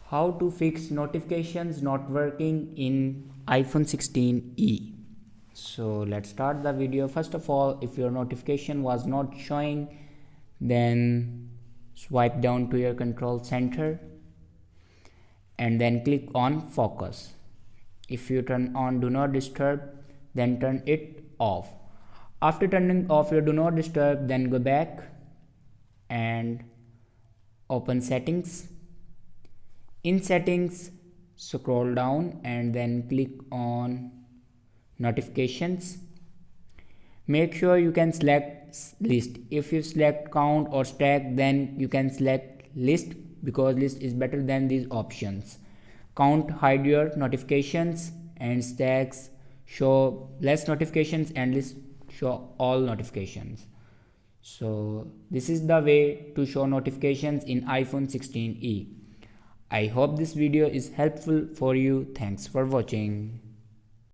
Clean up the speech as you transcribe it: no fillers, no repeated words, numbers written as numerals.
How to fix notifications not working in iPhone 16e. So let's start the video. First of all, if your notification was not showing, then swipe down to your control center and then click on focus. If you turn on do not disturb, then turn it off. After turning off your do not disturb, then go back and open settings. In settings, scroll down and then click on notifications. Make sure you can select list. If you select count or stack, then you can select list because list is better than these options. Count hide your notifications and stacks show less notifications and list show all notifications. So this is the way to show notifications in iPhone 16e. I hope this video is helpful for you. Thanks for watching.